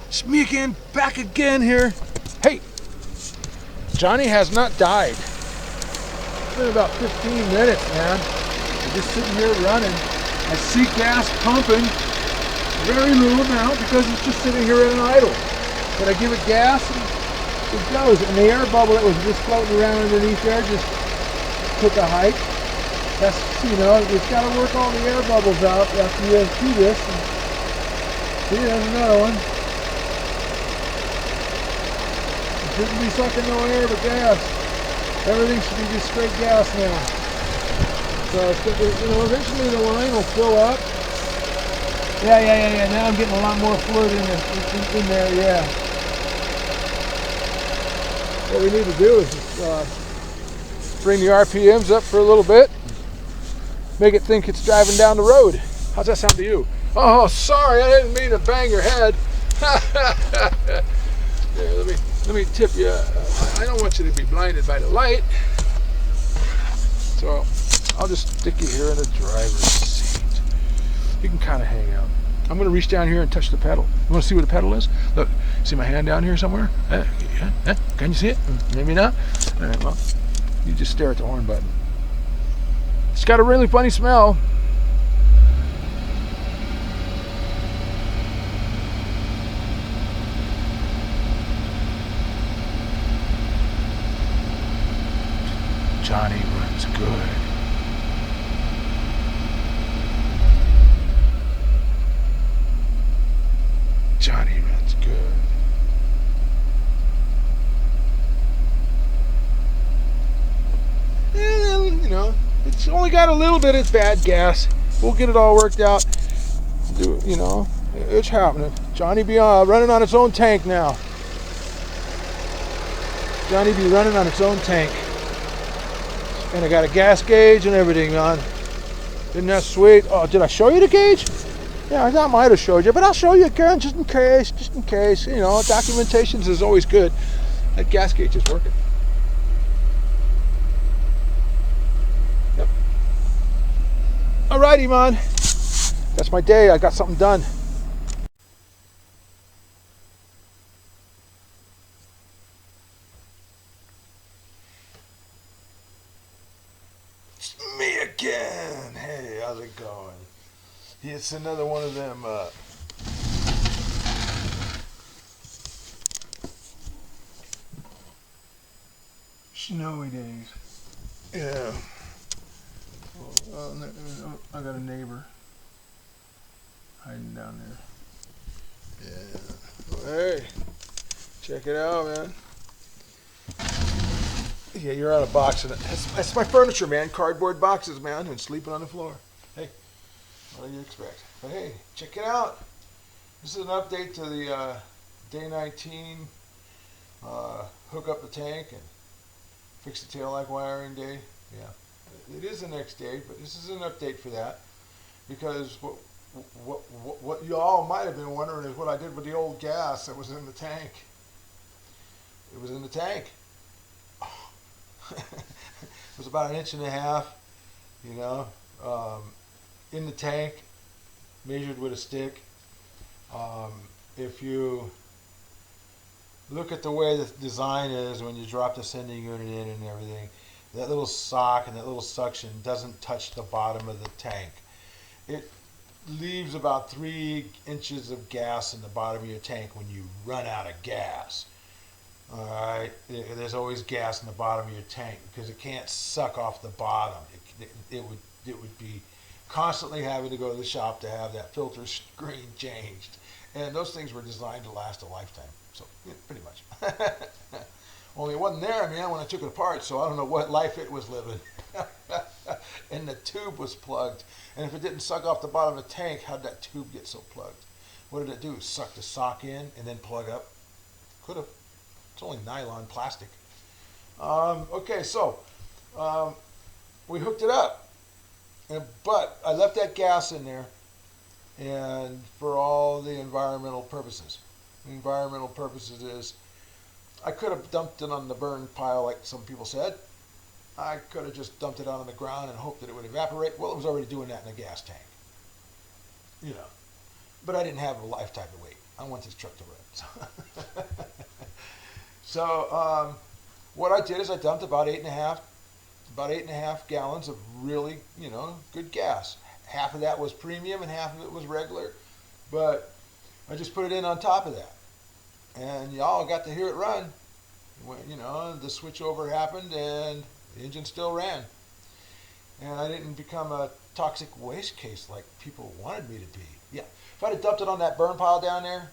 It's me again, back again here. Hey, Johnny has not died. It's been about 15 minutes, man. I'm just sitting here running. I see gas pumping, very little amount because it's just sitting here in an idle. But I give it gas and it goes. And the air bubble that was just floating around underneath there just took a hike. That's, you know, it's got to work all the air bubbles out after you do this. And see, there's another one. It shouldn't be sucking no air but gas. Everything should be just straight gas now. So, you know, eventually the line will fill up. Yeah. Now I'm getting a lot more fluid in there, yeah. What we need to do is just bring the RPMs up for a little bit. Make it think it's driving down the road. How's that sound to you? Oh, sorry, I didn't mean to bang your head. Here, let me tip you. I don't want you to be blinded by the light. So I'll just stick you here in the driver's seat. You can kind of hang out. I'm going to reach down here and touch the pedal. You want to see where the pedal is? Look, see my hand down here somewhere? Can you see it? Maybe not. All right, well, you just stare at the horn button. It's got a really funny smell. Johnny runs good. Johnny runs good. And, you know, it's only got a little bit of bad gas. We'll get it all worked out. You know, it's happening. Johnny be running on its own tank now. Johnny be running on its own tank. And I got a gas gauge and everything, man. Isn't that sweet? Oh, did I show you the gauge? Yeah, I might have showed you, but I'll show you again just in case. Just in case. You know, documentations is always good. That gas gauge is working. Yep. Alrighty, man. That's my day. I got something done. It's me again. Hey, how's it going? It's another one of them snowy days. Yeah. I got a neighbor hiding down there. Yeah. Hey, check it out, man. Yeah, you're on a box. That's my furniture, man. Cardboard boxes, man, and sleeping on the floor. Hey, what do you expect? But hey, check it out. This is an update to the day 19 hook up the tank and fix the tail light wiring day. Yeah, it is the next day, but this is an update for that because what you all might have been wondering is what I did with the old gas that was in the tank. It was in the tank. It was about 1.5 inches, you know, in the tank, measured with a stick. If you look at the way the design is when you drop the sending unit in and everything, that little sock and that little suction doesn't touch the bottom of the tank. It leaves about 3 inches of gas in the bottom of your tank when you run out of gas. Alright, there's always gas in the bottom of your tank because it can't suck off the bottom. It would be constantly having to go to the shop to have that filter screen changed. And those things were designed to last a lifetime. So, yeah, pretty much. Only it wasn't there, man, when I took it apart, so I don't know what life it was living. And the tube was plugged. And if it didn't suck off the bottom of the tank, how'd that tube get so plugged? What did it do? Suck the sock in and then plug up? Could have. It's only nylon plastic. Okay, so we hooked it up. But I left that gas in there and for all the environmental purposes. The environmental purposes is I could have dumped it on the burn pile like some people said. I could have just dumped it out on the ground and hoped that it would evaporate. Well, it was already doing that in a gas tank. You know. But I didn't have a lifetime to wait. I want this truck to run. So what I did is I dumped about 8.5 gallons of really, good gas. Half of that was premium and half of it was regular, but I just put it in on top of that, and y'all got to hear it run. The switchover happened and the engine still ran, and I didn't become a toxic waste case like people wanted me to be. Yeah, if I'd have dumped it on that burn pile down there,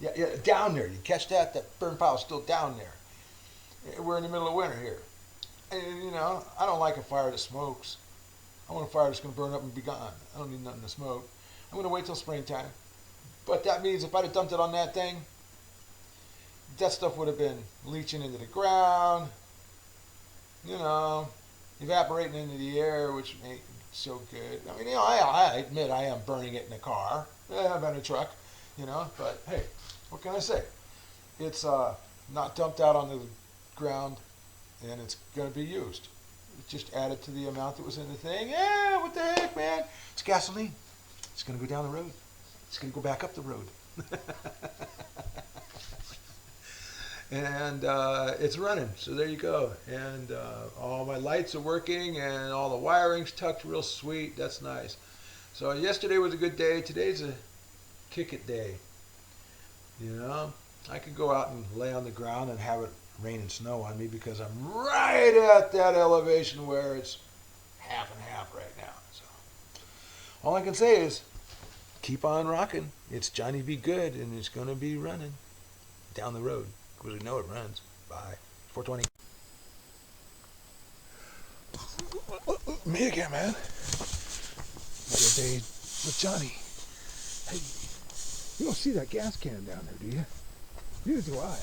yeah, down there, you catch that? That burn pile is still down there. We're in the middle of winter here. And, I don't like a fire that smokes. I want a fire that's going to burn up and be gone. I don't need nothing to smoke. I'm going to wait till springtime. But that means if I'd have dumped it on that thing, that stuff would have been leaching into the ground, evaporating into the air, which ain't so good. I mean, I admit I am burning it in a car, in a truck, but hey, what can I say? It's not dumped out on the ground, and it's going to be used. It just added to the amount that was in the thing. Yeah, what the heck, man? It's gasoline. It's going to go down the road. It's going to go back up the road. And it's running, so there you go. And all my lights are working, and all the wiring's tucked real sweet. That's nice. So yesterday was a good day. Today's a kick-it day. I could go out and lay on the ground and have it rain and snow on me because I'm right at that elevation where it's half and half right now. So all I can say is keep on rocking. It's Johnny B. Good, and it's going to be running down the road because we know it runs. Bye. 420. Me again, man. Another day with Johnny. Hey, you don't see that gas can down there, do you? Neither do I.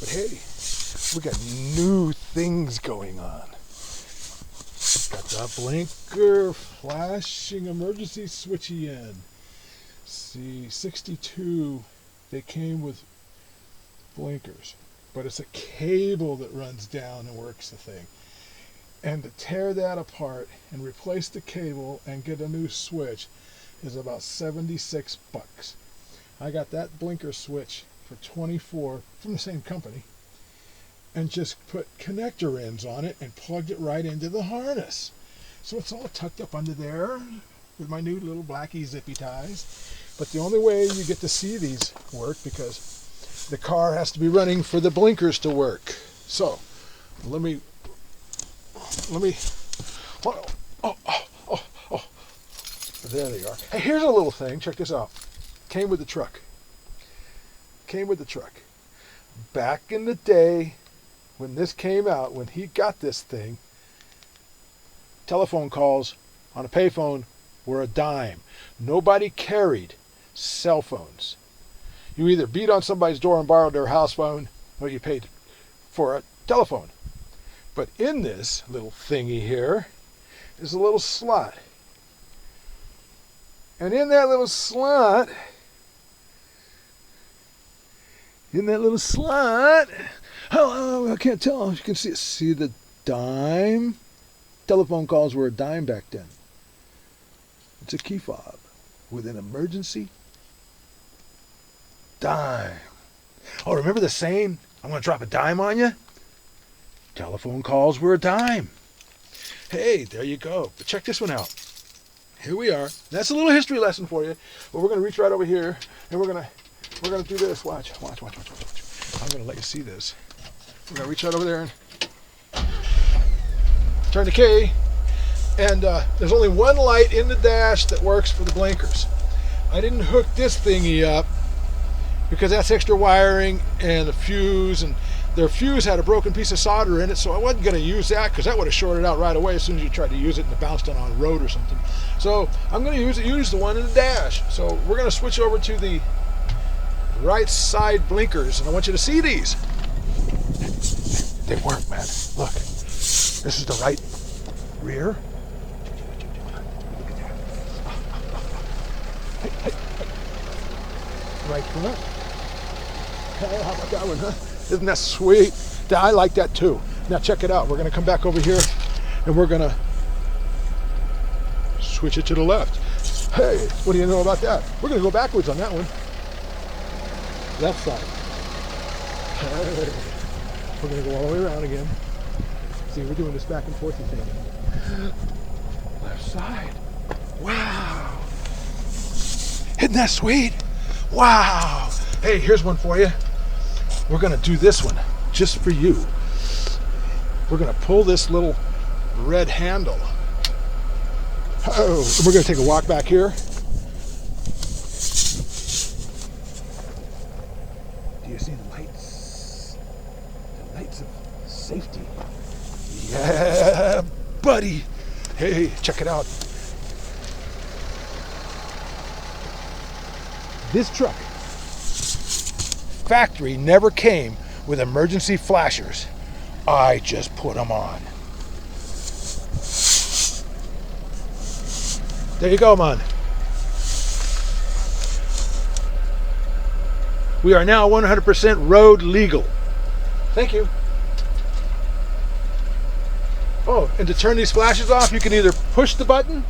But hey, we got new things going on. Got the blinker flashing emergency switchy in. See, 62, they came with blinkers, but it's a cable that runs down and works the thing. And to tear that apart and replace the cable and get a new switch is about 76 bucks. I got that blinker switch for 24 from the same company and just put connector ends on it and plugged it right into the harness. So it's all tucked up under there with my new little Blackie zippy ties. But the only way you get to see these work because the car has to be running for the blinkers to work. So let me there they are. Hey, here's a little thing. Check this out. Came with the truck. Back in the day when this came out, when he got this thing, telephone calls on a payphone were a dime. Nobody carried cell phones. You either beat on somebody's door and borrowed their house phone, or you paid for a telephone. But in this little thingy here is a little slot. And in that little slot, oh, I can't tell. You can see the dime. Telephone calls were a dime back then. It's a key fob with an emergency dime. Oh, remember the saying, I'm going to drop a dime on you? Telephone calls were a dime. Hey, there you go. But check this one out. Here we are. That's a little history lesson for you. But we're going to reach right over here, and we're going to do this. Watch. I'm going to let you see this. We're going to reach right over there and turn the key. And there's only one light in the dash that works for the blinkers. I didn't hook this thingy up because that's extra wiring and a fuse, and their fuse had a broken piece of solder in it, so I wasn't going to use that because that would have shorted out right away as soon as you tried to use it and it bounced on a road or something. So I'm going to use the one in the dash. So we're going to switch over to the right side blinkers, and I want you to see these. They work, man. Look, this is the right rear. Look at that. Hey. Right front. Hey, how about that one, huh? Isn't that sweet? I like that too. Now check it out. We're going to come back over here and we're going to switch it to the left. Hey, what do you know about that? We're going to go backwards on that one. left side. We're going to go all the way around again. See, we're doing this back and forth thing. Left side. Wow. Isn't that sweet? Wow. Hey, here's one for you. We're going to do this one just for you. We're going to pull this little red handle. Oh, and we're going to take a walk back here. Do you see the lights? The lights of safety. Yeah, buddy. Hey, check it out. This truck, factory never came with emergency flashers. I just put them on. There you go, man. We are now 100% road legal. Thank you. Oh, and to turn these flashes off, you can either push the button.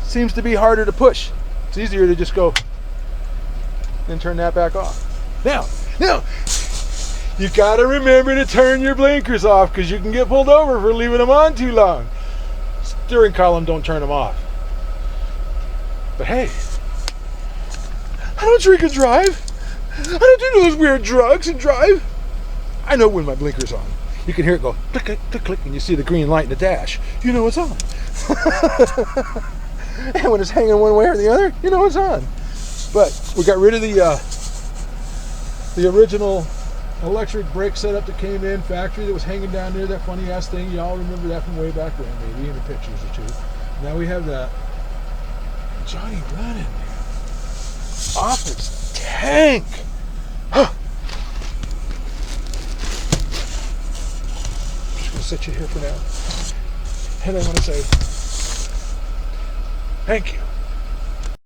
Seems to be harder to push. It's easier to just go and turn that back off. Now, you gotta remember to turn your blinkers off because you can get pulled over for leaving them on too long. Steering column, don't turn them off. But hey, I don't drink and drive. I don't do those weird drugs and drive. I know when my blinker's on. You can hear it go click, click, click, click, and you see the green light in the dash. You know it's on. And when it's hanging one way or the other, you know it's on. But we got rid of the original electric brake setup that came in factory that was hanging down there, that funny ass thing. Y'all remember that from way back when, maybe in the pictures or two. Now we have that. Johnny running off its tank. Huh. I'm just gonna sit you here for now. And I want to say thank you.